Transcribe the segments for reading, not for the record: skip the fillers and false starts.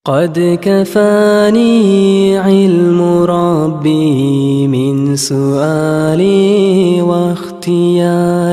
قد كفاني علم ربي من سؤالي واختياري.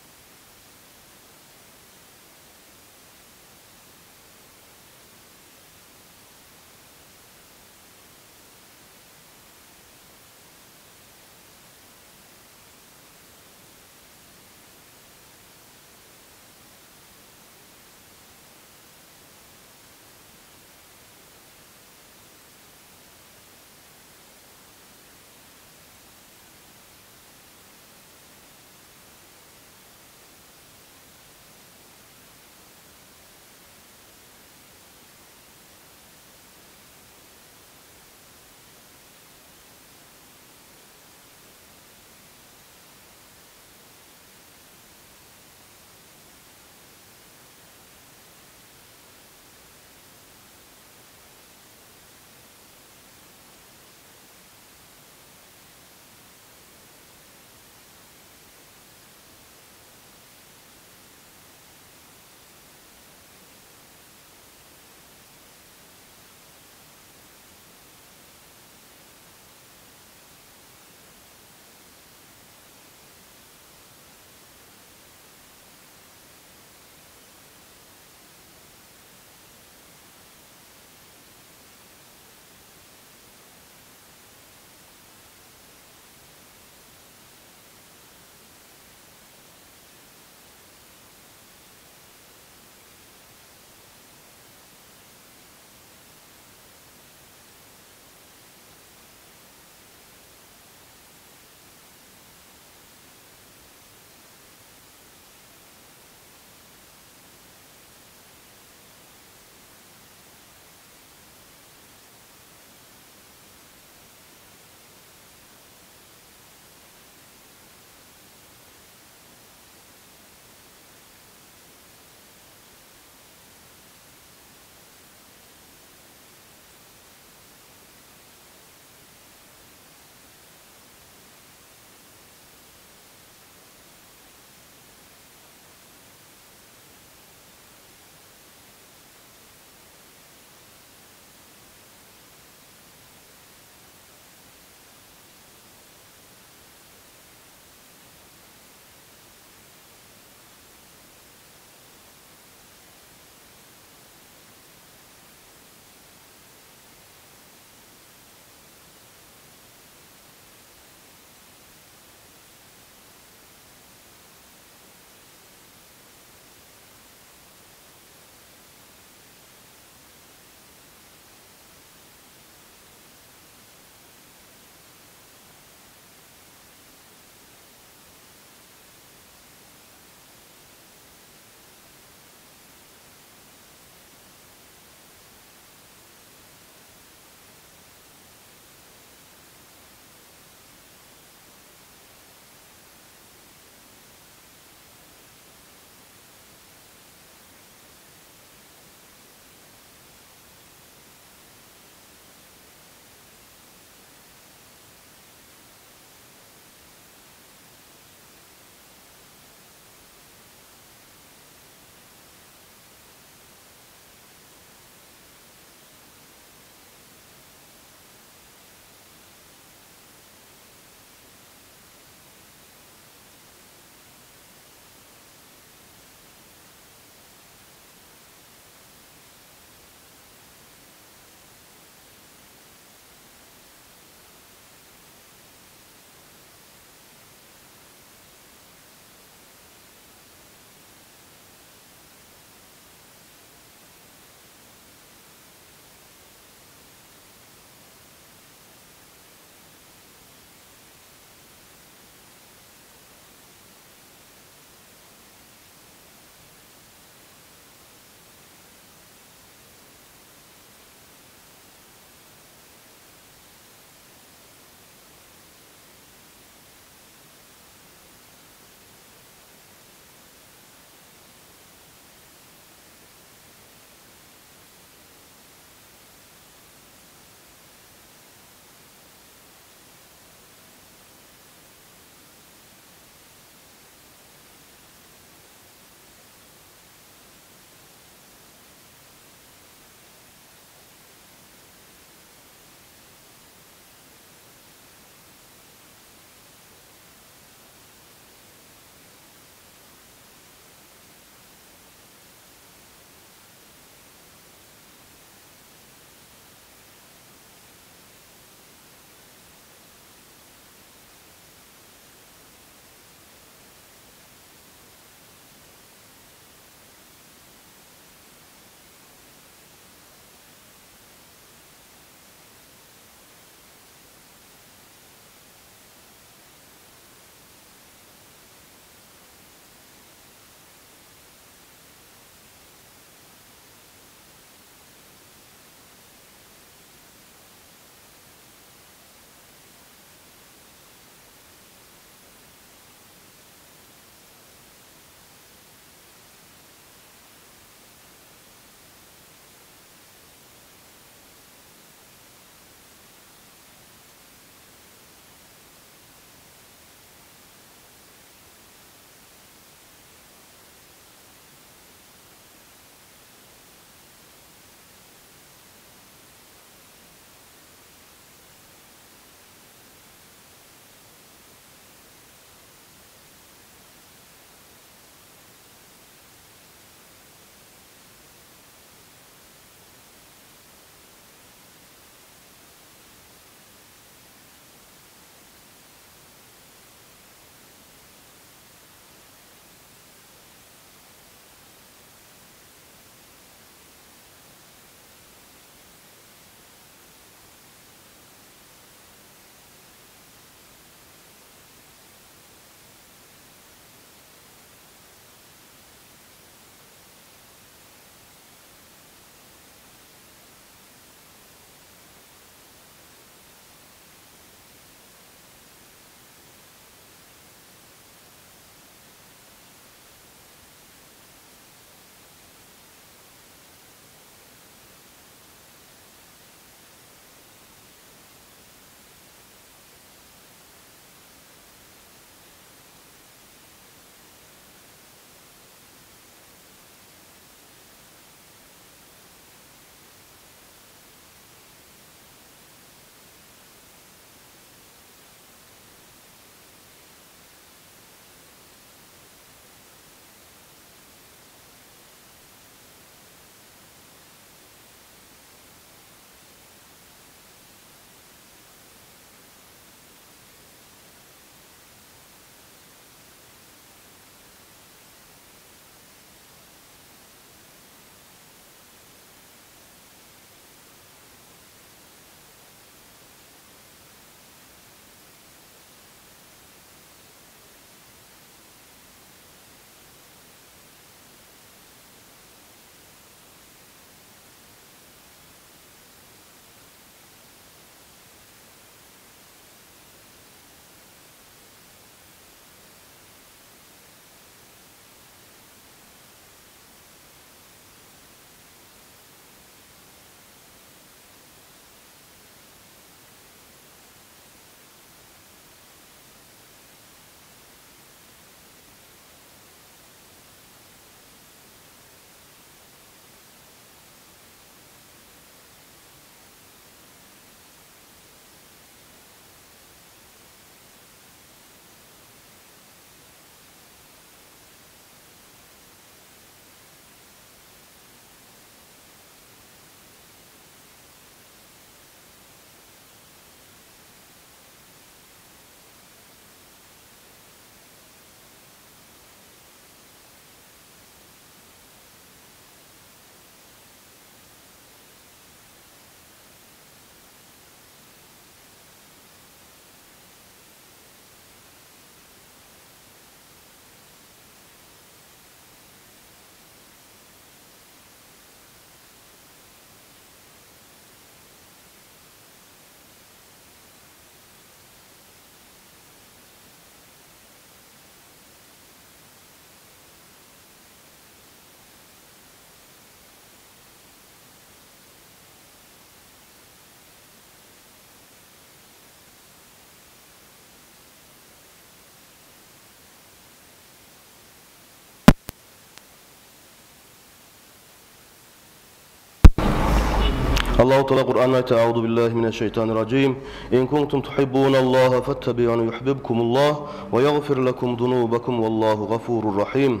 الله تعالى قرآن أعوذ بالله من الشيطان الرجيم إن كنتم تحبون الله فاتبعوني يحببكم الله ويغفر لكم ذنوبكم والله غفور رحيم.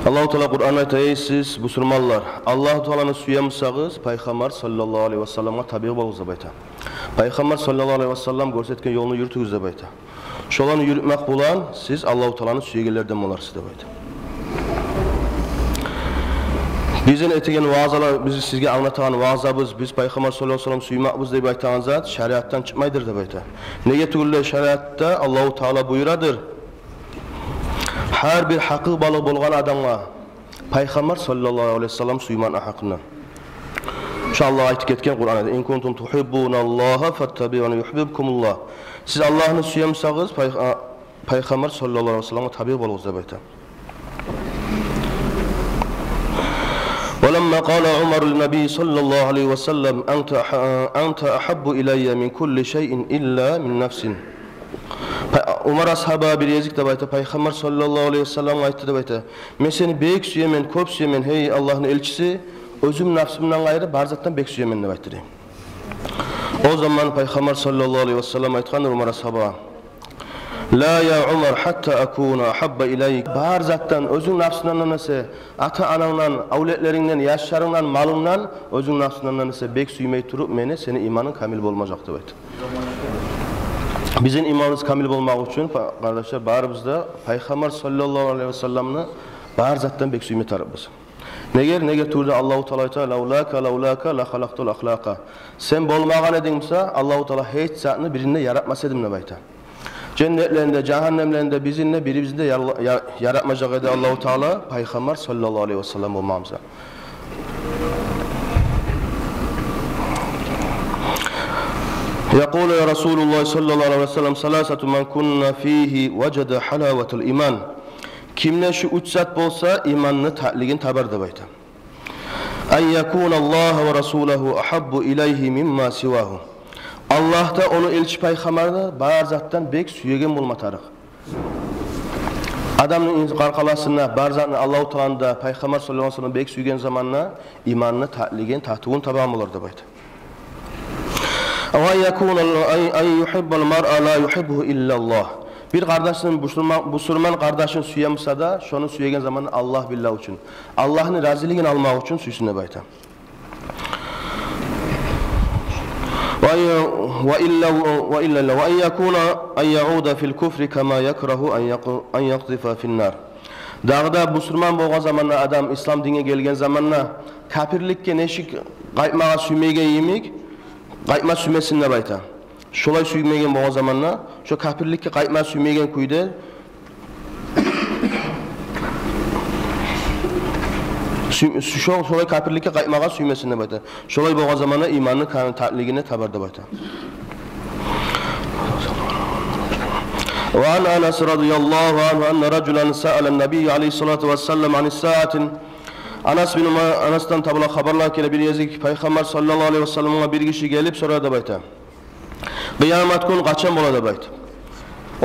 Allah Teala Qur'an'da ey siz Müslümanlar Allah Teala'nı suyamsağız Peygamber sallallahu aleyhi ve sellem'e tabi bolunuz dep ayta. Peygamber sallallahu aleyhi ve sellem görsetken yolunu yürütüңүз dep ayta. Şolany yürütmek bulan siz Allah Teala'nın suygenlerden bolarsınız dep ayta. Bizin etigen vaazlar biz sizge anlatan vaazabız biz Peygamber sallallahu aleyhi ve sellem suymakbız dep aytgan zat şeriattan çıkmaydır dep ayta. Nege tugul şeriatta Allah Teala buyuradır. Her bir hakkı balık bolgan adamga Peygamber sallallahu aleyhi ve sellem suyman hakkından. İnşallah ayet ketken Kur'an'da in kuntum tuhibbunallaha fattabi'uni yuhibbukumullah. Siz Allah'ını suyamsağız Peygamber sallallahu aleyhi ve sellem'e tabi bolunuz dep ayta. ولما قال عمر للنبي صلى الله عليه وسلم أنت أحب إلي من كل شيء إلا من نفس. Umar ashaba bir yezik dep ayta Peygamber sallallahu aleyhi ve sellem aytdı dep ayta. Men seni bek süyemen, köp süyemen hey Allah'ın elçisi, özüm nafsımdan gayrı bar zattan bek süyemen dep aytdı. O zaman Peygamber sallallahu aleyhi ve sellem aytgan Umar ashaba La ya Umar hatta akuna ahabba ileyk. Bar zattan özün nafsından nese, ata anandan, avletlerinden, yaşlarından, malından özün nafsından nese bek süymey turup meni seni imanın kamil bolmajak dep aytdı. Bizim imanımız kamil bolmak için kardeşler barımızda Peygamber sallallahu aleyhi ve sellem'ni bar zattan bek süymey tarabız. Nege turda Allahu Teala ayta laulaka la halaqtul akhlaqa. Sen bolmagan edingsa Allahu Teala hiç zatını birinde yaratmas edim dep ayta. Cennetlerinde, cehennemlerinde bizinle biribizinde yaratmacak edi Allahu Teala Peygamber sallallahu aleyhi ve sellem olmamıza. يقول يا رسول الله صلى الله عليه وسلم ثلاثة من كنا فيه وجد حلاوة الإيمان. Kimne şu üç zat bolsa imanını tatligin tabar dep ayta. En yakuna Allah ve Rasuluhu ahabbu ileyhi mimma sivahu. Allah'ta onu elçi peygamberine bar zattan bek süyegen bolmatarık. Adamın qarqalasına bar zatını Allahu Teala'nda Peygamber sallallahu aleyhi ve sellem bek süyegen zamanna imanını tatligen tatuğun tabam olur dep ayta. Ve yakun ay yuhibbul mar'a la yuhibbuhu illa Allah. Bir kardeşin Müslüman kardeşin suyamsa da şonu suyegen zamanı Allah billah için. Allah'ın raziliğini almak için süysün dep ayta. وَإِلَّا يَكُونَ أَنْ يَعُودَ فِي الْكُفْرِ كَمَا يَكْرَهُ أَنْ يَقْذِفَ فِي النَّارِ. Dağda Müslüman bolgan zamanla adam İslam dine gelgen zamanla kafirlikке neşik qaytmaga süymegen yemik qaytma suymesin dep ayta. Şolay süymegen bolgan zamanla şu kafirlikке qaytma süymegen kuyda şolay kafirlikке qaytmaga süymesin dep ayta. Şolay bolgan zamanla imanın tatligine tabar dep ayta. وعن أنس رضي الله عنه أن رجلا سأل النبي عليه الصلاة والسلام عن الساعة. Anas'tan tabla haberler ki bir yezik Peygamber sallallahu aleyhi ve sellem'e bir kişi gelip sorar dep ayta. Kıyamet gün kaçan bola dep ayta.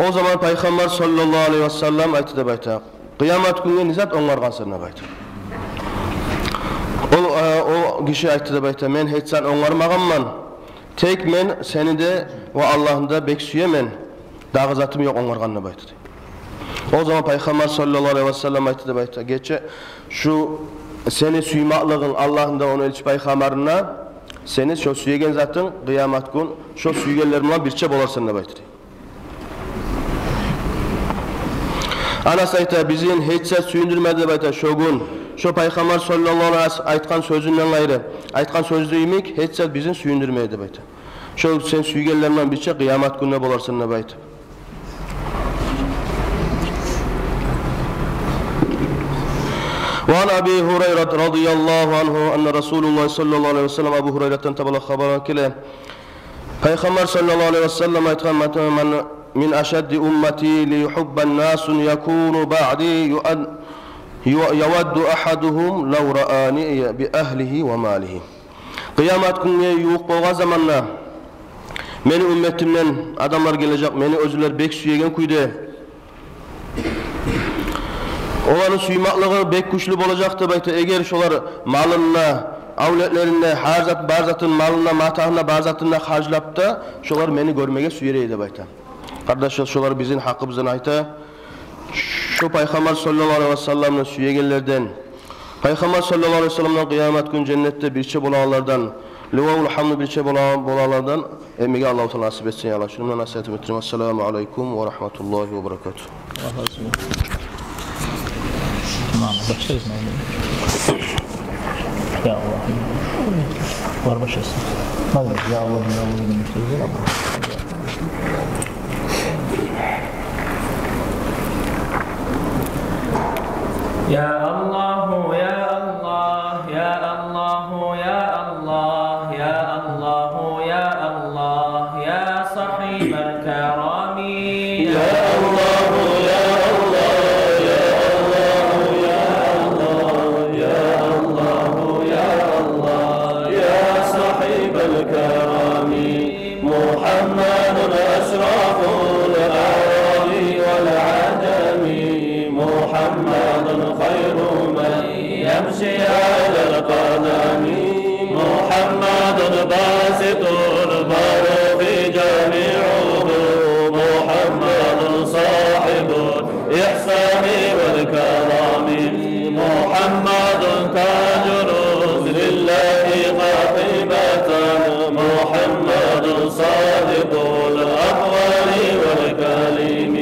O zaman Peygamber sallallahu aleyhi ve sellem aytdı dep ayta. Kıyamet günü nizat oňargansın dep ayta. O kişi aytdı dep ayta men hiç sen oňarmaganman. Tek men seni de ve Allah'ın da bek süyemen. Dağı zatım yok oňargan dep aytdı. O zaman Peygamber sallallahu aleyhi ve sellem aytdı dep ayta. Geçe şu seni suymaklığın Allah'ın da onu elçi peygamberine seni şu süyegen zatın kıyamet gün şu süygenlerimle birçe bolarsın dep aytdı. Anas ayta bizin hiç ses süyündürmedi dep ayta şu gün şu peygamber sallallahu aleyhi ve sellem aytkan sözünden gayrı aytkan sözü imek hiç ses bizin süyündürmedi dep ayta. Şu sen süygenlerimle birçe kıyamet gününe bolarsın dep ayta. وعن أبي هريرة رضي الله عنه أن رسول الله صلى الله عليه وسلم أبو هريرة تبلغ خبرا كله Peygamber sallallahu aleyhi ve sellem aytgan min aşaddi ummati li yuhibban nasun yakunu ba'di yawaddu ahaduhum law ra'ani bi ahlihi ve malihi. Kıyamet gününe yuq bolgan zamanla meni ümmetimden adamlar gelecek, meni özüler bek süyegen kuyda. Olanın suymaklığı bek güçlü bolacak dep ayta. Eger şolar malına, avliyatlarına, bazatın malına, matahına, bazatına harclap da şolar meni görmege süyerey dep ayta. Kardeşler, şolar bizim hakkımızdan ayta. Şu Peygamber sallallahu aleyhi ve sellem'in süyegenlerden, Peygamber sallallahu aleyhi ve sellem'den kıyamet gün cennette birçe bolanlardan, Levavul hamdu birçe bolanlardan emige Allah-u Teala nasip etsin ya Allah. Şununla nasihatimi bitireyim. Esselamu aleyküm ve rahmetullahi ve berekatuhu. Tamam, başlarız mı? Ya Allah. Var başlasın. Hadi ya Allah, ya Allah. Ya Allah, ya Allah, ya Allah, ya Allah, ya Allah, ya Allah, ya sahibel kerami. Ya Allah, ya Allah, ya Allah, ya Allah, ya Allah, ya Allah, ya sahibel kerami. Muhammedun eşraful âli vel ademi. محمد خير من يمشي على القدم محمد باسط البر في جميعه محمد صاحب الإحسان والكرم محمد تاج رسل الله قاطبة محمد صادق الأقوال والكلم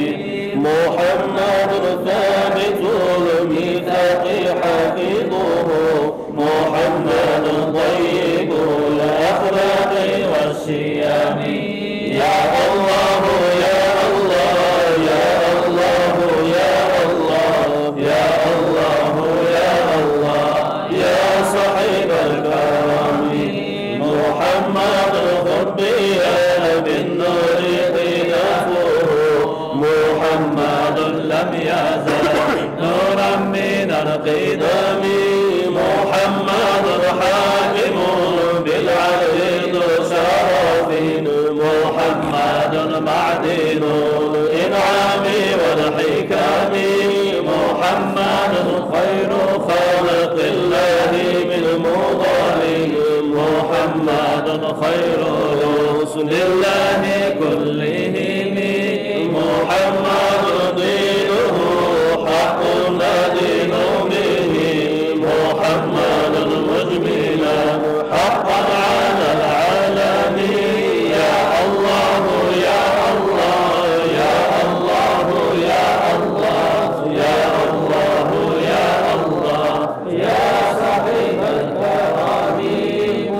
محمد ثابت الميثاق حفيظه محمد طيب الأخلاق والشيم يا الله يا الله يا الله يا الله يا الله يا الله يا صاحب الكرم محمد خبيا بالنور طيفه محمد لم يزل نورا من القدم محمد حاكم بالعدل شرف محمد معدن الإنعام والحكم محمد خير خلق الله من مضل محمد خير رسل الله كلهم محمد دينه حق ندين به محمد مجملا حقا على العالم يا الله يا الله يا الله يا الله يا الله يا الله يا صاحب الكرم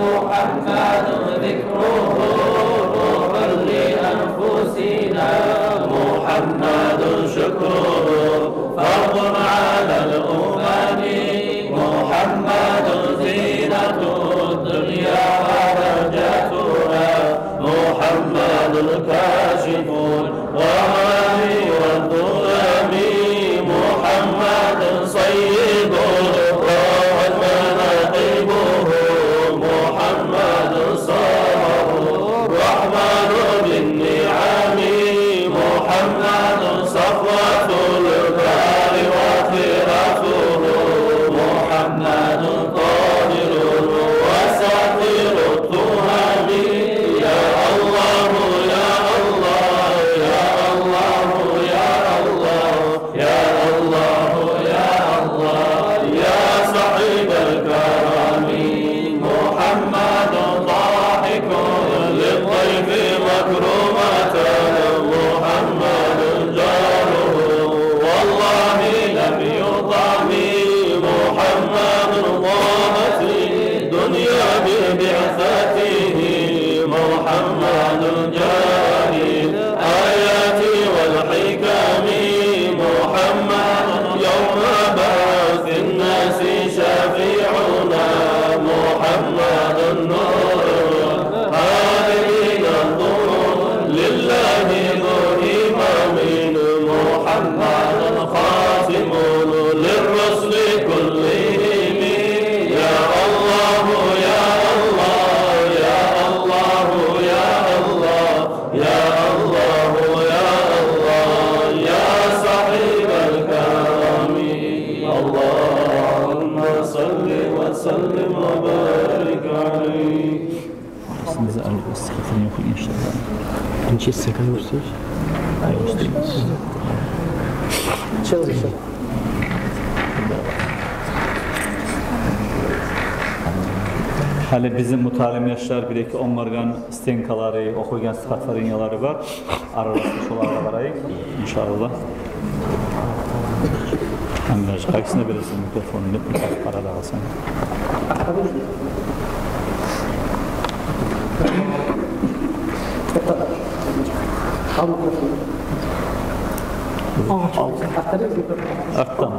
محمد ذكره روح لأنفسنا محمد شكره فرض على الأمم محمد زينة الدنيا ورجتها محمد كاشف الغمام والظلم محمد صيد الراحة مناقبه محمد صار الرحمن بالنعم محمد صفوة البار وخيرته محمد قادر وساطر التهم يا الله يا الله يا الله يا الله يا الله يا الله يا صاحب الكرم محمد ضاحك للضيف مكرمة محمد جاره والله لم يطعم محمد ضاعت الدنيا ببعثته محمد جاري آياتي والحكم محمد يوم بعث الناس شفيعنا محمد النور هذه الظهور لله ذو إمام محمد خاتم للرسل كلهم يا الله يا الله يا الله يا الله يا الله يا الله يا صاحب الكرم اللهم صل وسلم وبارك siz sıkıntı yok inşallah. Inci second verse. Çalışın. Hali bizim mutalim yaşlar 1-2 onlardan stenkaları, okuyan sıfatların yaları var. Ararası şolarla varayı inşallah. Hamdaj, kaysına birisi mikrofonunu arada alsana. Arttan mı?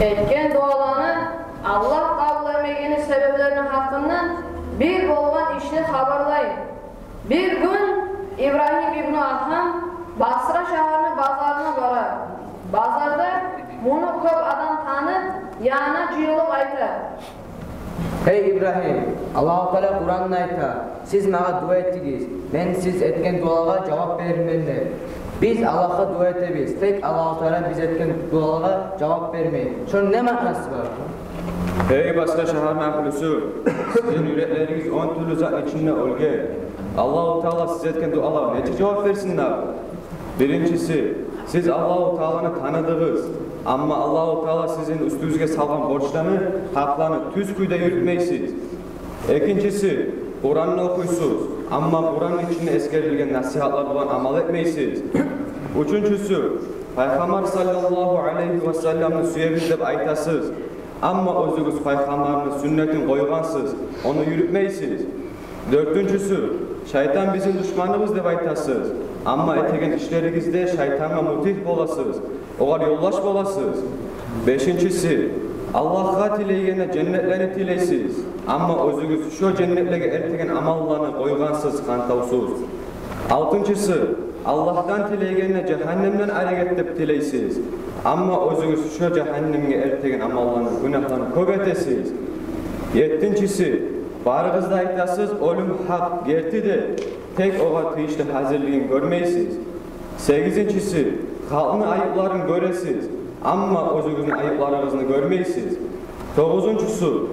Etken dualarını Allah kabul etmeginin sebeplerinin hakkından bir bolgan işini haberlayın. Bir gün İbrahim İbn Adham Basra şehrini bazarına barar. Bazarda bunu köp adam tanıp yana cıyılıp aytar. Hey İbrahim, Allah-u Teala Kur'an'ın ayta, siz bana dua ettiniz, ben siz etken dualara cevap vermeyinler. Biz Allah'a dua edebiliriz, tek Allah-u Teala biz etken dualara cevap vermeyin. Şunun ne manası var? Hey Basra şehir mehlusu, sizin yürekleriniz 10 türlü zat içinde olge. Allah-u Teala siz etken dualara ne cevap versinler? Birincisi, siz Allah-u Teala'nı tanıdınız. Ama Allah-u Teala sizin üstünüzge salgan borçlarını, haklarını tüz kuyda yürütmeysiniz. İkincisi, Kur'an'ı okuysuz. Ama Kur'an'ın içinde eskerilgen nasihatlar olan amal etmeysiniz. Üçüncüsü, Peygamber sallallahu aleyhi ve sellem'in süyebiz dep aytasız. Ama özünüz Peygamber'in sünnetin koygansız, onu yürütmeysiniz. Dördüncüsü, şeytan bizim düşmanımız dep aytasız. Ama etegen işlerinizde şeytanla mutih olasınız. Oğar yollaş olasınız. Beşincisi, Allah'a tileyene cennetlerini tileysiz. Ama özünüz şu cennetlerge ertegen amallarını koygansız, kantavsuz. Altıncısı, Allah'tan tileyene cehennemden hareketip tileysiz. Ama özünüz şu cehennemge ertegen amallarını, günahlarını köbetesiz. Yettincisi, barınızda aytasız, ölüm hak gerti de tek oğa tıyışlı hazırlığın görmeysiz. Sekizincisi, halkını ayıpların göresiz. Ama özünüzün ayıplarınızını görmeysiz. Dokuzuncusu,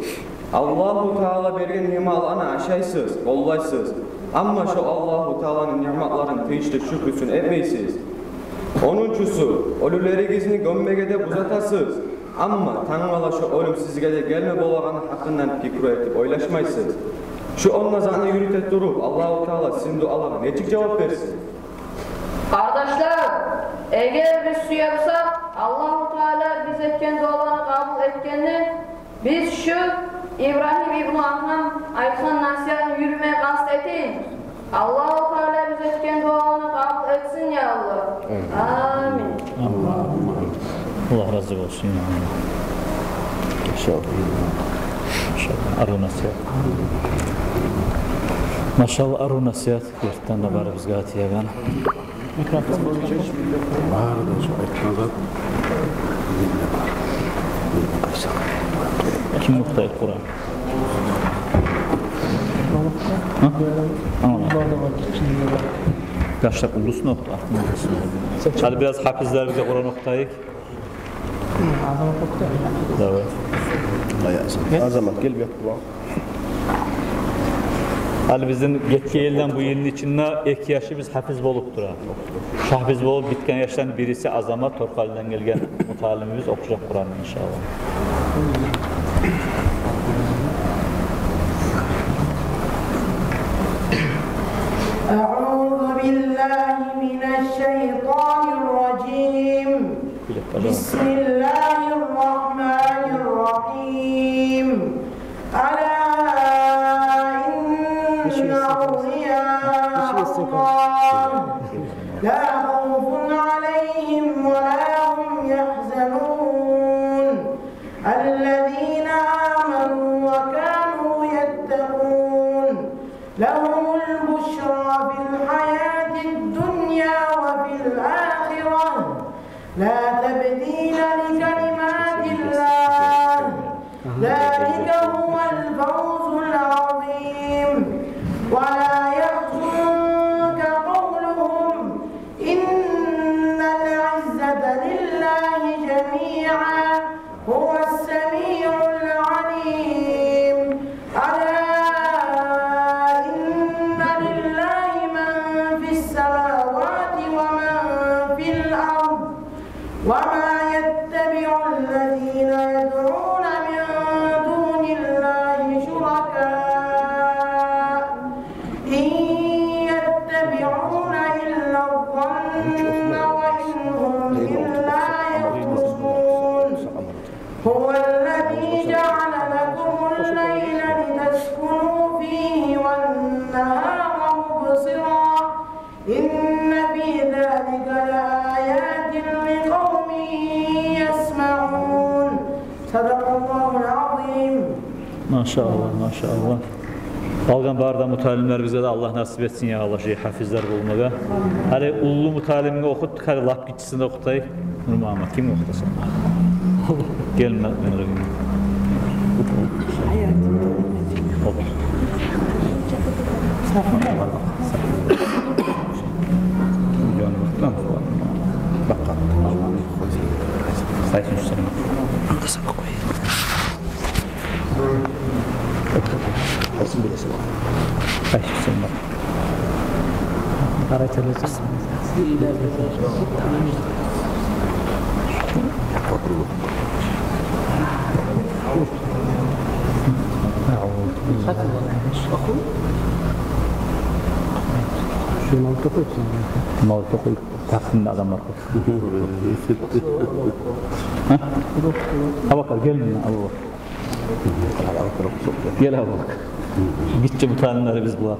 Allah-u Teala bergen nimetlerini aşaysız, kollaysız. Ama şu Allah-u Teala'nın nimetlerini tıyışlı şükrüsün etmeysiz. Onuncusu, ölülerinizini gömmegede uzatasız. Ama Tanrı'la şu ölüm sizge de gelme bolağanı hakkından fikir etip oylaşmaysız. Şu onunla zannı yürütet durup Allah-u Teala sizin dualara necik cevap versin? Kardeşler, eğer biz su yapsak, Allah-u Teala biz etken dualarını kabul etkenini, biz şu İbrahim İbn Adham aytkan nasihatını yürümeye kast eteyim. Allah-u Teala biz etken dualarını kabul etsin ya Allah. Amin. Allah razı olsun. İnşallah. Arı nasihat. Maşallah arı nasihat. Yertten de bari biz gayet yagan. Kim muhtayır Kur'an? Yaşlar ulus nokta. Hadi biraz hafizler bize Kur'an oktayık. Evet. Azamat gel bir Kur'an. Hali bizim geçki yıldan bu yılın içinde ek yaşı biz hafiz bolup duran. Şu hafiz bolup bitken yaşların birisi Azamat Torkal'dan gelgen mutalimimiz okuyacak Kur'an'ı inşallah. أعوذ بالله من الشيطان الرجيم بسم الله الرحمن الرحيم ألا إن أولياء الله لا خوف عليهم ولا هم يحزنون الذين آمنوا وكانوا يتقون لهم البشرى في الحياة الدنيا وفي الآخرة لا تبديل لكلمات الله ذلك هو الفوز العظيم هو الذي جعل لكم الليل لتسكنوا فيه والنهار مبصرا إن في ذلك لآيات لقوم يسمعون صدق الله العظيم. Maşallah, maşallah. Qalğan barda mütalimlərimizə də Allah nasib etsin ya Allah, hafizlər olmağa. Hələ ullu mütalimini oxut, hələ lap kiçisini oxutayıq. Nurmama, kim oxutasın? Gelmə mənə. Olur. Bakalım. Sayın Hüseyin. Arkasına koyayım. Olsun birisi var. Sayın Hüseyin bak. Para çalışırsın. Şunu alıp koysun. Mağlup koy. Taksimde adamlar koy. Ha bakar gelin lan Allah. Gel abi bak. Gitçe bu taneleri biz bulalım.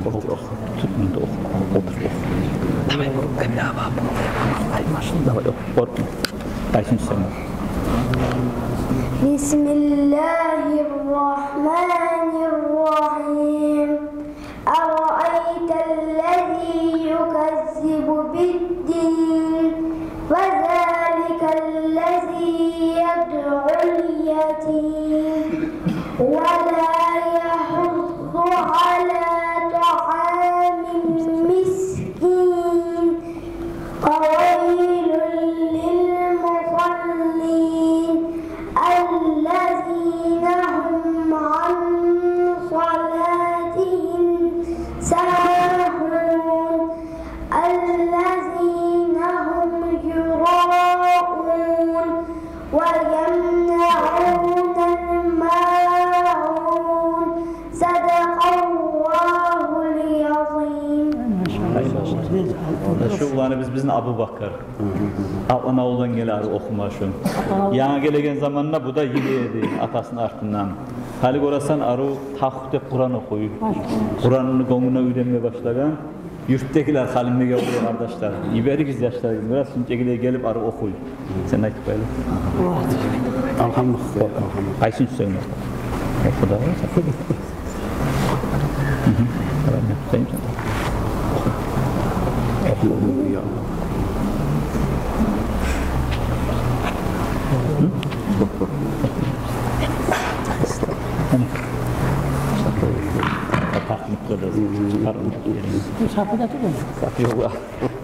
Otur. Tutmayın da otur. Tamam. Emre abi. Ay maşallah. Korkma. Ayşin sen. Bismillahirrahmanirrahim. أرأيت الذي يكذب بالدين وذلك الذي يدعو اليتيم ولا يحض على طعام المسكين فويل للمصلين الذين هم عن صلاتهم ساهون الذين هم يراءون ويمنعون الماعون صدق الله العظيم. Şu ulanı bizim Abu Bakır. Aklına olan gelir okuma şun. Yana gelegen zamanla bu da yiyedi atasının artından. Hali orasan aru tahukte Kur'an okuyor. Kur'an'ın gonguna öğrenmeye başlayan. Yurttakiler halimle geliyor kardeşler. İberikiz yaşlar gibi. Biraz şimdiye gelip arı okuyor. Sen ne böyle? Elhamdülillah. Ayşin söyle. Oku da var. Tamam ya. Sen sen.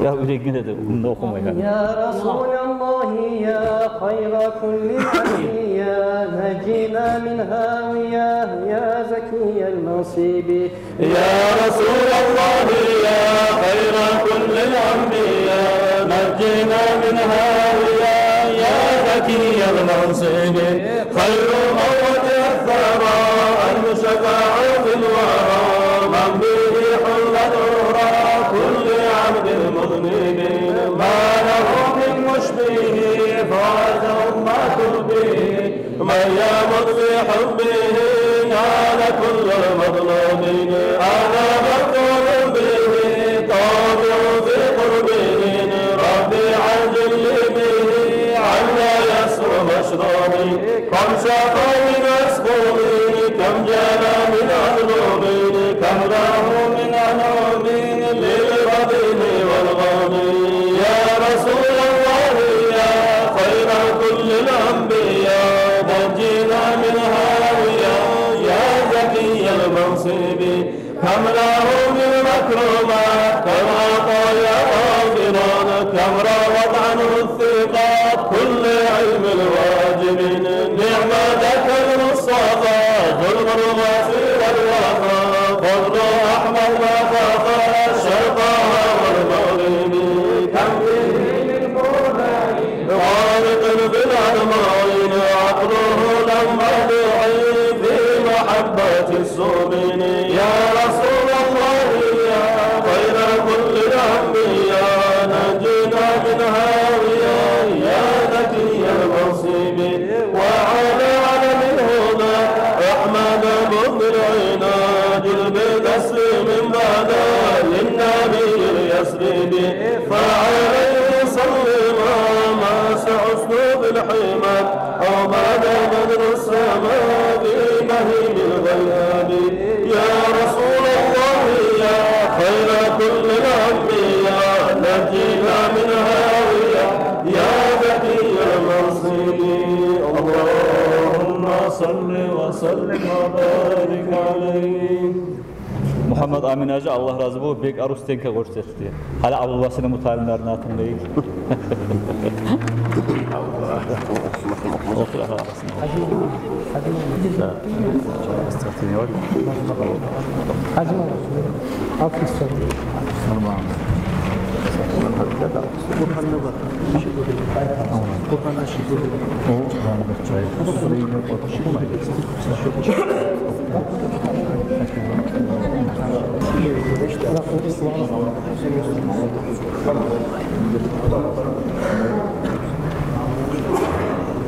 Ya yüreğine de bunu okumaya. Ya Resulallah ya hayra kulli anbiya najina min hawiya ya zakiyel nasibi. Ya Resulallah ya hayra kulli anbiya najina min hawiya ya zakiyel nasibi. Hayru mawti athara al-mushafa'u fil wara man bihi hulla nura kulli abdin mudnibin ma lahu min mushbihi fa'ata ummatul bihi man yamut fi hubbihi nala kullu madlubin ana maqtulun bihi tabi'u fi qurbihi rabbi ajil bihi anna yasru mashrubi kam shafa min asqubi kam jala min adlubin kam rahu min anubin lilradin walghadin ya Rasul Allah ya khayra kulli al-anbiya najina min hawiya ya zakiy al-mansibi kam lahu min makrumat kam ataya ghafiran kam rawat anhu الثقات كل علم الواجبين نعمتك المصطفى ذو الغربات والوفا فضل احمد ما فاق الشرقاء والمغرب كم به من قربان خالق بالعلمين عقله لما دعي في محبه الصوبين يا رسول الله يا خير بعد بدر السماء بمهيم الغياب يا رسول الله يا خير كل الأنبياء نجينا من هاوية يا ذكي المنصب اللهم صل وسلم وبارك عليه. Muhammed Amin Hacı Allah razı olsun bek arus tenke gösterdi. Hala ablasının mutalimlerini hatırlayın. Otur arasında. Hacı mı? Altı istiyor. Tamam. Kur'an'da var. Kur'an'da şey değil. O Kur'an'da çay.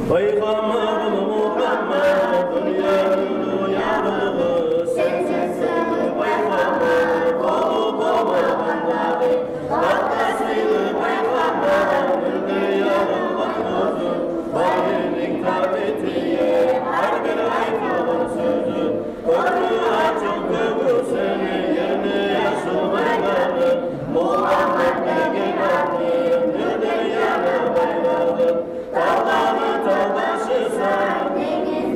Peygamber Muhammed dünya nuru yanılı sensin peygamber olup olmadığında hakkasıyla peygamber bildi yarılanmadı Bayrı'nın tabetiye her bir ayıkalın sözü ömrü açık köprü seni yerine yaşılmayalım Muhammed'le gelendim bir dünyada bayradım Dağları dağdaşı sen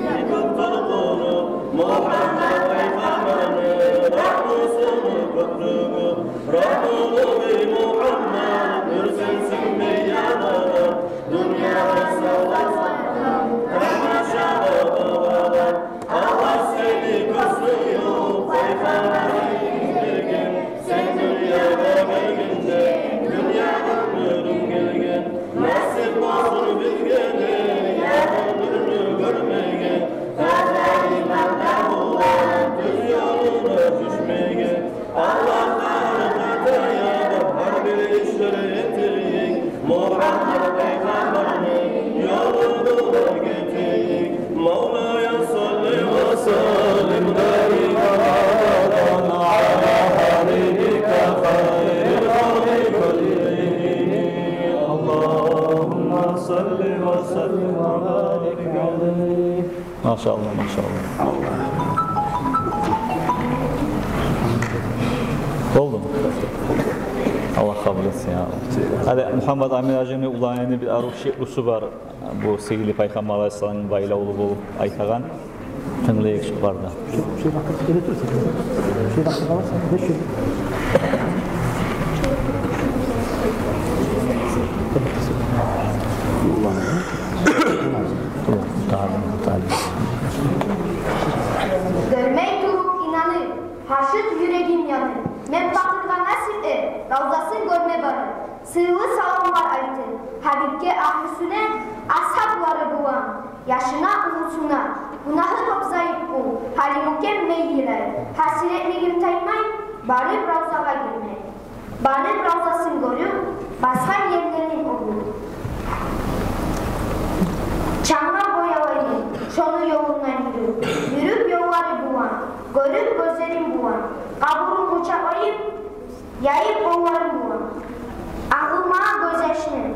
yıkıp toplunu Muhammed peygamberini rahmusunu köprümü Rahmunu bir Muhammed bir sensin bir yanına Dünyada savaşlardan tamaşada babadan Allah seni gözlüyor peygamberin bir gün Sen dünyada gelginde dünyadan yürüm gelgen Nasip olsun bilgene yarınını görmeye Taze imanla bulan düz yoluna düşmeye Allah'tan kataya her bir işleri yetirik Muhammed peygamberini yoluna getirik Mevla'ya salli ve sallim daima abadan ala habibike hayril halki kullihim Allahümme salli ve sallim ve barik aleyh. Maşallah maşallah. Oldu mu? Allah kabul etsin ya. Hadi Muhammed Amin Hacı'nın ulanını bir aruf şeklusu var. Bu sevgili Peygamber Aleyhisselam'ın bayla olup aytagan. Tınlayık şu var da. Şey vakit gerekirse. Şey vakit kalırsa 500. Görmeyi durup inanır, haşık yüreğim yanır. Men bakırga nasip ravzasın görme barı. Sığılı salamlar aytı, Habibke ahlüsüne, ashabları buvan. Yaşına umutuna, günahı topzayıp bu, halimuke meygiler. Hasiretliğim taymay, barıp ravzaga girmek. Barıp ravzasın görüp, baskan yerlerinin olur. Çamla boyalayın, şonu yolundan yürüp yolları buvan, görüp gözlerim buvan, kaburum uçaklayıp, yayıp onların buvan. Ağılmağa göz yaşını,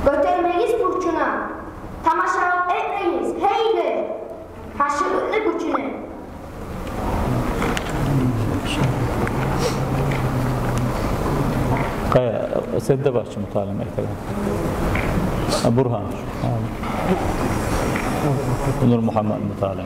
götürmeyiz burçuna, tamaşalık etmeyiz, heyli, haşırlıklı gücünü. Kaya, sen de başçı mutalim ekledim. Burhan. Nur Muhammed mutalim.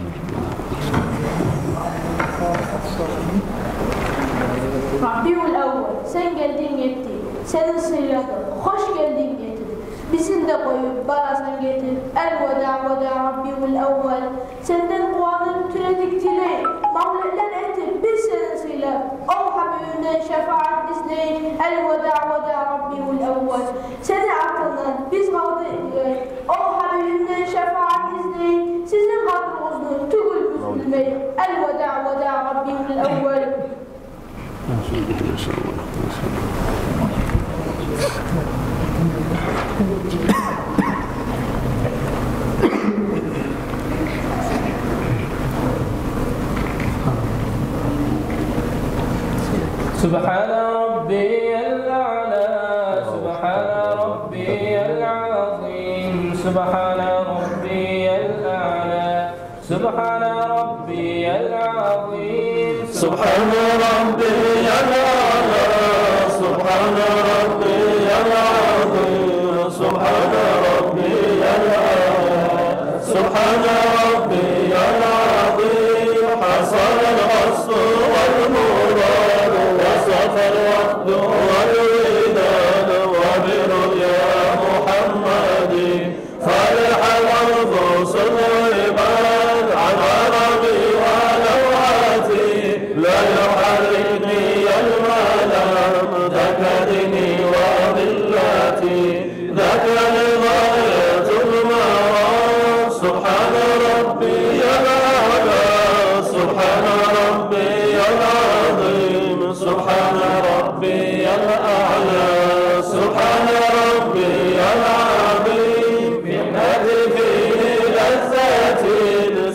Rabiul Avval, sen geldin yetti, seni sıyladın, hoş geldin getirdin. Bizim de koyup barasan getir, el-veda Rabiul Avval. Senden duanın türedik dileği, mağluller etti, biz seni sıyla. O Habibimden şefaat izleyin, el-veda Rabiul Avval. Seni aklından biz kaldı ediyoruz, o Habibimden şefaat izleyin. Sizin kadrınızı tügül büzülmeyin, el-veda Rabiul Avval. سبحان ربي الأعلى سبحان ربي العظيم سبحان ربي سبحان ربي العظيم سبحان ربي الأعلى سبحان ربي العظيم سبحان ربي الأعلى سبحان ربي العظيم حصل القصد والمراد وصف الوقت والوداد وبرؤيا محمد فرح الأنفس العباد عن عربي ولوعتي لا يحركني الملام ذاك ديني وملتي ذاك لغاية المرام سبحان ربي الأعلى سبحان ربي العظيم سبحان ربي الأعلى سبحان ربي العظيم من هدفه لذات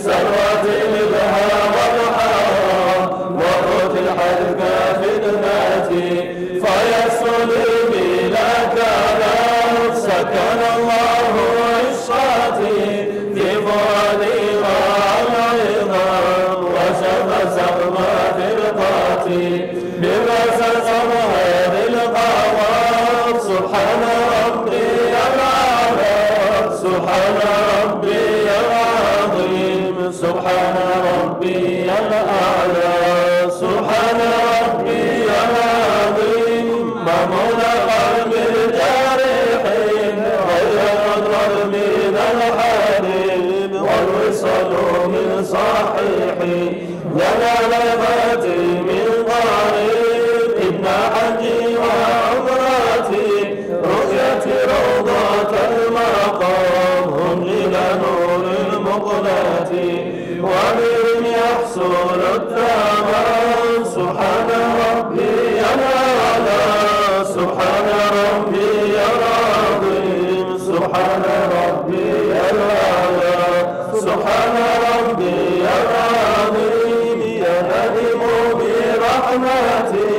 سروة الذهب والحرام وفتحت كفتنتي فيسل بلا كلام سكن الله عشقتي في فؤادي مع العظام وشف سقم فرقتي بمس سمهر القوام سبحان ربي الأعلى سبحان ربي العظيم سبحان ربي الأعلى سبحان ربي العظيم ممن قلب الجارحين غير مضرب من الحريم والوصل من صحيح لنا لغتي من قريب ابن حجي وعمرتي رؤيتي روضة المقام هم إلى نور المقلة وبهم يحصل التمام سبحان ربي الأعلى سبحان ربي العظيم سبحان ربي الأعلى سبحان ربي العظيم يهدم برحمتي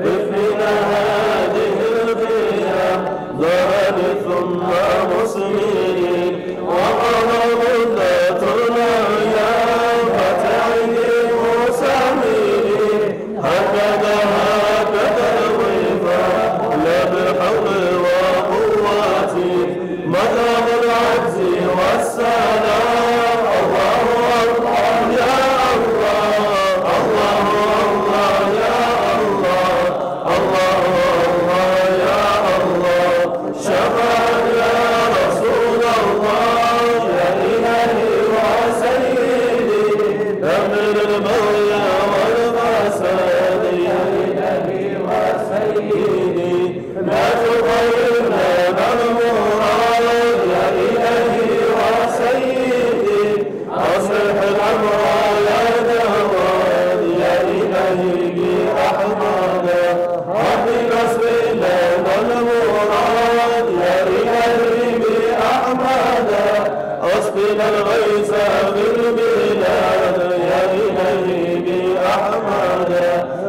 بفنا هذه القيام ظهر ثم مسلمين وقضى مدة الأيام فتعدي مسامين هكذا الوفاء لا بحول وقوتي مذهب العجز والسلام الله الله يا الله الله الله يا الله الله الله يا الله شفاعة يا رسول الله يا إلهي وسيدي أمر المولى والفساد يا إلهي وسيدي ما تغيرنا بالمراد يا إلهي وسيدي أصلح الأمر يا جواد يا إلهي بأحمد ربي قصر لنا المراد يا إلهي بأحمد أسقل الغيث بالبلاد يا إلهي بأحمد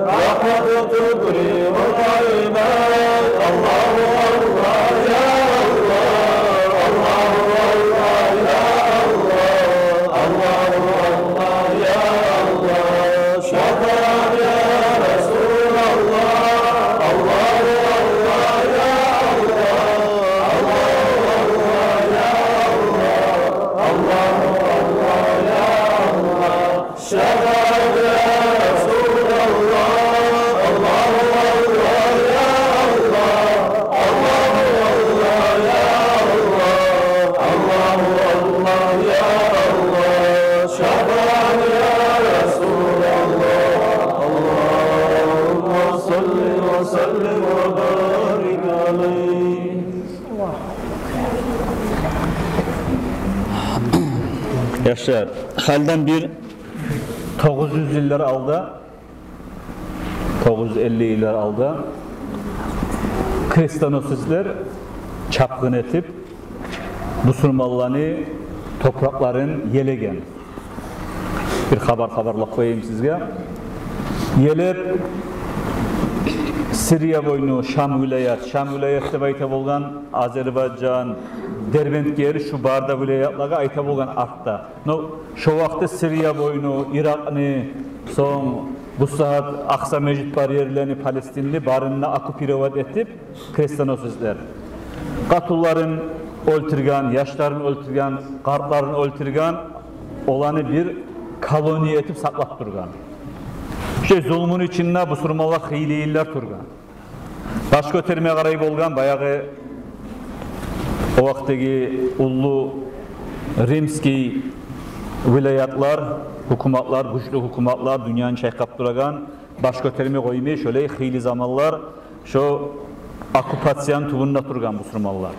رحمة تكرم العباد الله الله يا الله الله الله يا الله الله الله يا الله شفاعة يا رسول الله الله الله يا الله الله الله يا الله الله الله يا الله شفاعة يا رسول الله الله الله يا الله الله الله يا الله الله الله يا الله شفاعة يا رسول الله اللهم صل وسلم وبارك عليه. Yaşar, halden bir 900 yıllar aldı, 950 yıllar aldı. Kristanosistler çapkın etip Müslümanlarını toprakların yelegen. Bir haberlik koyayım sizge. Yelep Siriya boynu Şam vilayet, Şam vilayette bayta bolgan Azerbaycan, Derbent geri şu barda vilayatlarga ayta bolgan artda. No şu vaqtda Siriya boyunu, Irak'ni, son bu saat Aqsa Mecid bariyerlerini Palestinli barınına okupirovat etip Kristyanosuzlar. Qatulların öldürgen, yaşlarını öldürgen, qartlarını öldürgen olanı bir koloni etip saklap durgan. İşte zulmun içinde bu surmalar hiyleyiler turgan. Baş götermeye qarayıp olgan bayağı o vaxtdagi ullu Rimski vilayatlar, hukumatlar, güçlü hukumatlar dünyanı çayqap duragan, baş götermeye koymay, şöyle hiyli zamanlar şu okupasyon tubunda turgan bu surmalar.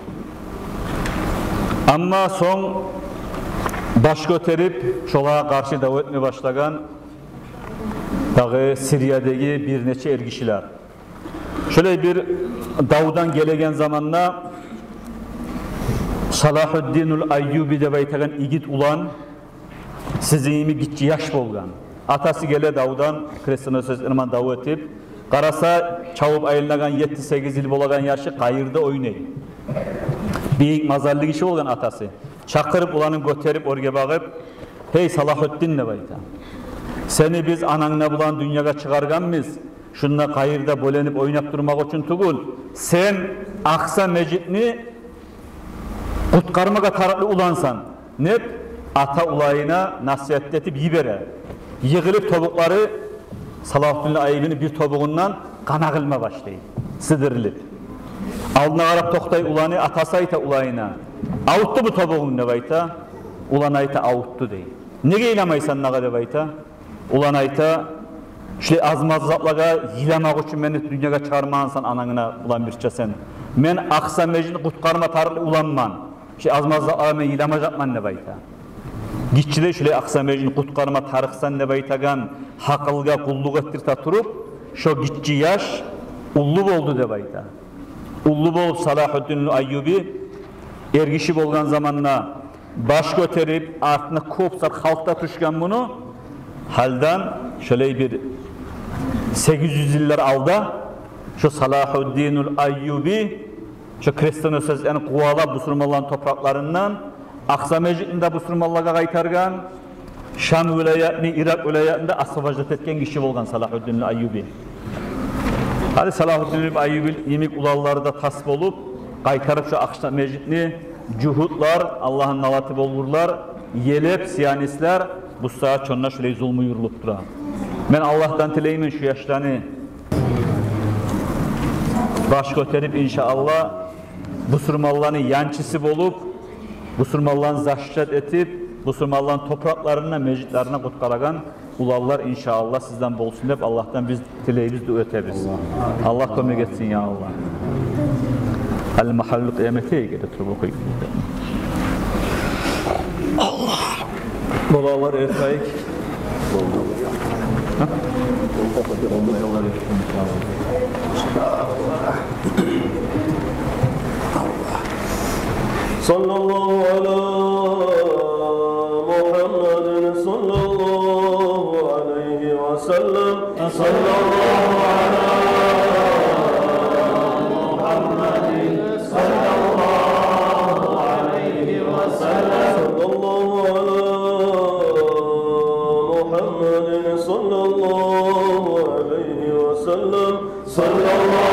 Ama son baş göterip şola karşı davet etmeye başlagan dağı Siriyadagi bir neçe ergişiler. Şöyle bir Davud'dan gelegen zamanla Salahuddinul Ayyubi deb aytagan igit ulan sizimi gitçi yaş bolgan. Atası gele Davud'dan Kristyanosuz irman davet etip qarasa çavub ayılnagan 7-8 yıl bolagan yaşı qayırda oynay. Bir mazallı kişi olgan atası. Çakırıp ulanın göterip orga bağıp hey Salahuddin deb ayta. Seni biz ananla bulan dünyaya çıkarganmiz. Şunla qayırda bolenip oynap durmak için tugul. Sen Aqsa Mecidni qutqarmaga taraqlı ulansan. Nep ata ulayına nasihat etip yibere. Yığılıp tobuqları Salahuddin Ayyubi'nin bir tobuğundan kana qılma başlayın. Sıdırılıp. Aldına qarab toqtay ulanı atası ayta ulayına. Avuttu bu tobuğun ne bayta? Ulan ayta avuttu deyin. Ne geylemaysan nağa de bayta? Ulan ayta işte azmazlatlaga yilamak için beni dünyaya çıkarmağınsan ananına ulan birçe sen. Men Aqsa Mecidni qutqarma tarıqlı ulanman. İşte azmazlatlaga men yilamacakman ne bayta? Gitçide şöyle Aqsa Mecidni qutqarma tarıqsan ne baytagan haqılga qulluk ettirta turup şu gitçi yaş ullu oldu de bayta. Ullu bolup Salahuddin Ayyubi ergişi bolgan zamanla baş göterip artına kopsat halkta tuşkan bunu haldan şöyle bir 800 yıllar alda şu Salahuddinul Ayyubi şu Kristyanosuz yani kuvalap bu surmaların topraklarından Aqsa Mecidinde bu surmalarga qaytargan Şam vilayetini, Irak vilayetinde asabajat etken kişi bolgan Salahuddinul Ayyubi. Hadi Salahuddin Ayyubi yemek ulalları da tasvip olup qaytarıp şu Aqsa Mecidni cuhutlar, Allah'ın nalatı bolurlar, yelep, siyanistler bu saat çonuna şöyle zulmü yurulup dura. Ben Allah'tan tileymin şu yaşlarını baş göterip inşallah bu surmallarını yançısı bolup, bu surmallarını zaşşat etip, bu surmalların topraklarına, mecitlerine qutqaragan ulallar inşallah sizden bolsun hep Allah'tan biz tileyimiz de ötebiz. Allah kömek etsin ya Allah. Al mahallu kıyamete getirip okuyun. Allah. Bolalar erkek. Sallallahu ala Muhammedin sallallahu aleyhi ve sellem. Sallallahu ala Muhammedin sallallahu aleyhi ve sellem. Sallallahu ala Muhammedin sallallahu aleyhi ve sellem. Sallallahu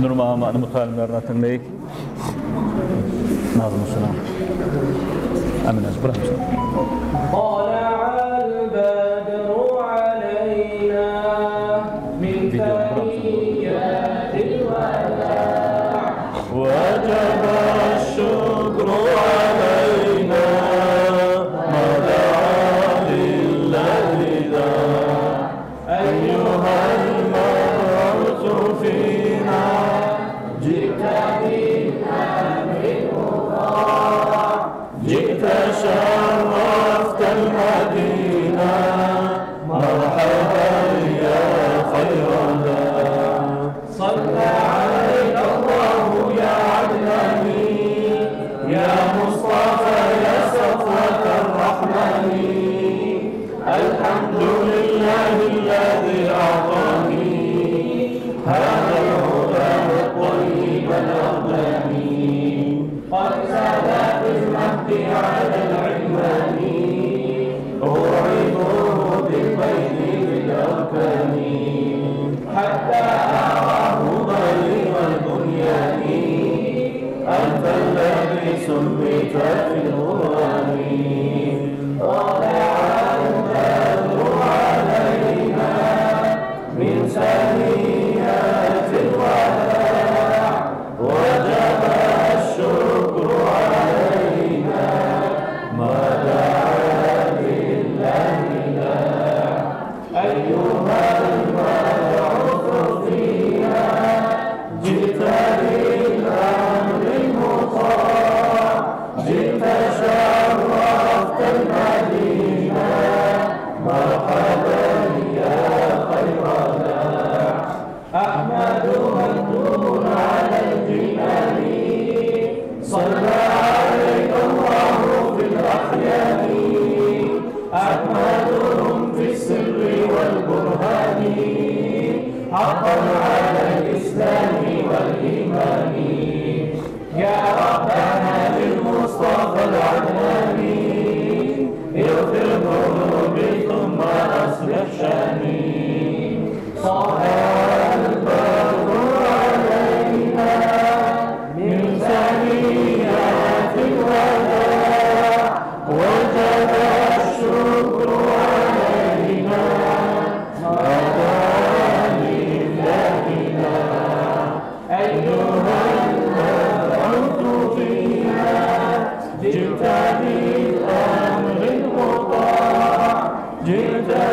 Nurma mutallimlerine tınlayık. Nazım Suna. Amin az bırak. طلع البدر علينا من ثنيات الوداع وجب الشكر علينا ما دعا لله داع أيها المبعوث فينا جئت بالأمر المطاع جئت شرفت المدينة مرحبا يا خير داع صلى عليك الله يا عدناني يا مصطفى يا صفوة الرحمن الحمد لله الذي أعطاني هذا الهدى الطيب الأقدمي قد زاد بالمهد على العلمان أوعظه بالبين بالأركان حتى أراه ضرير البنيان أنت الذي سميت في القرآن طلع البدر علينا من ثنيات الوداع وجب الشكر علينا ما دعا لله داع أيها المبعوث فينا جئت بالأمر المطاع جئت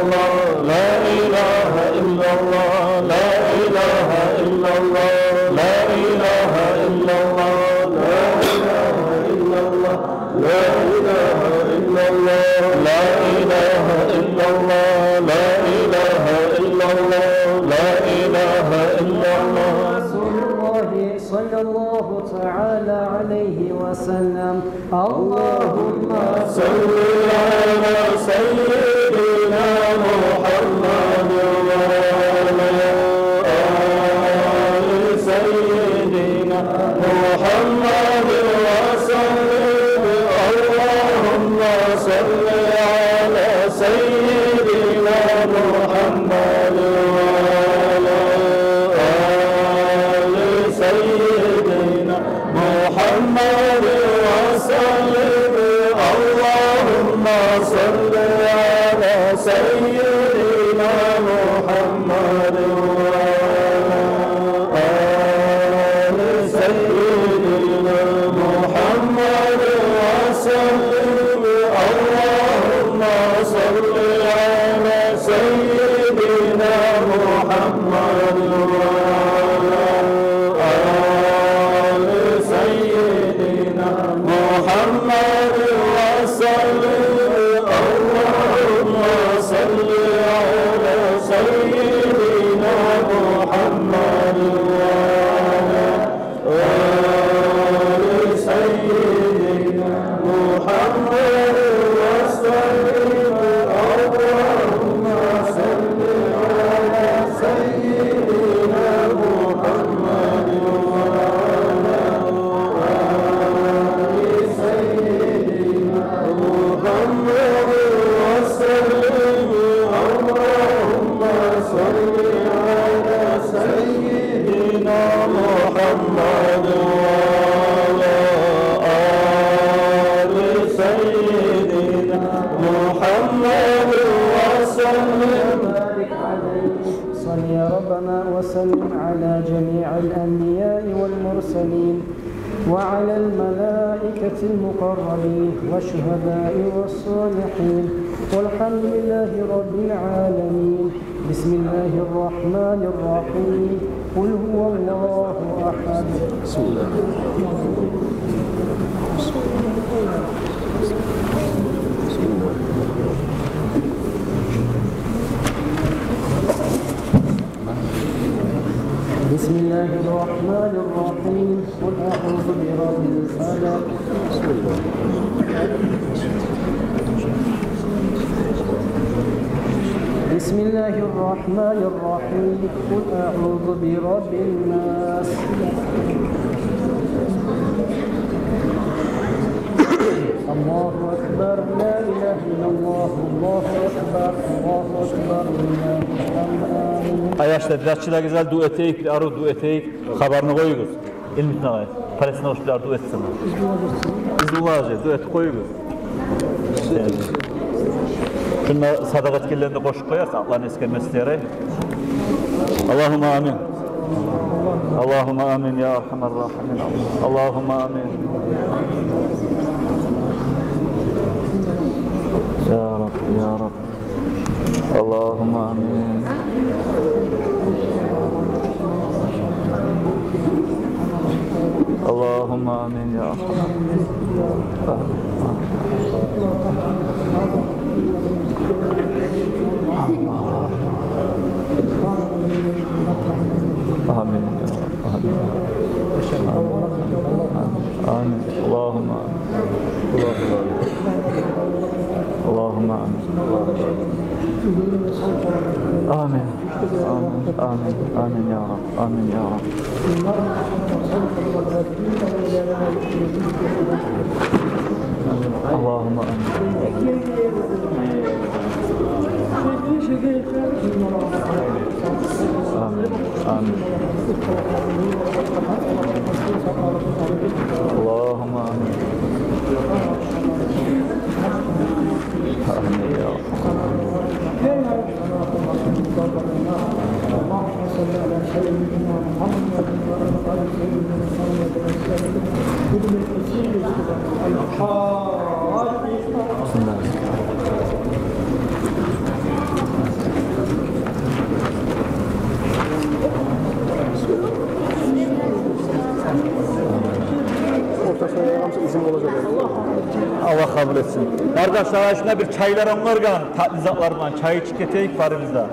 الله لا إله إلا الله لا إله إلا الله لا إله إلا الله لا إله إلا الله لا إله إلا الله لا إله إلا الله لا إله إلا الله لا إله إلا الله رسول الله صلى الله تعالى عليه وسلم اللهم صل على سيدنا محمد وعلى آل سيدنا محمد وسلم اللهم صل على سيدنا محمد وعلى آل سيدنا محمد وسلم اللهم صل على سيدنا محمد وعلى آل سيدنا محمد وسلم اللهم صل على سيدنا محمد وعلى آل سيدنا محمد وسلم اللهم صل على سيدنا محمد وعلى آل سيدنا محمد وسلم اللهم صل على سيدنا محمد وعلى آل سيدنا محمد وسلم اللهم صل على سيدنا محمد وعلى آل سيدنا محمد وسلم بارك عليه صل يا ربنا وسلم على جميع الأنبياء والمرسلين وعلى الملائكة المقربين والشهداء والصالحين والحمد لله رب العالمين بسم الله الرحمن الرحيم قل هو الله أحد بسم الله بسم الله الرحمن الرحيم قل أعوذ برب الفلق بسم الله الرحمن الرحيم قل أعوذ برب الناس الله أكبر لا إله إلا الله الله أكبر الله أكبر لله الحمد Ayaşta birazçılar güzel duet eyip, bir arı duet eyip, haberini koyuyoruz. İlmitine ait. Palestina hoşlar duet sana. İzlullah'cı duet koyuyoruz. Şunlar sadakat kirlerinde koşup koyarsa Allah'ın eskermesi diyerek. Allahümme amin. Allahümme amin ya Erhamer Rahimin. Allahümme amin. Ya Rabbi, Ya Rabbi. Allahümme amin. Allahümme amin ya Amin. Amin. Allahümme Allahümme amin. Amin. Amin. Amin ya Rab. Amin ya Rab. Allahümme amin. Amin. Amin. Allahümme amin. Amin ya kabul etsin. Kardeşler, şuna bir çaylar onlar kan, tatlı zatlar kan, çay içip keteyik var bizde.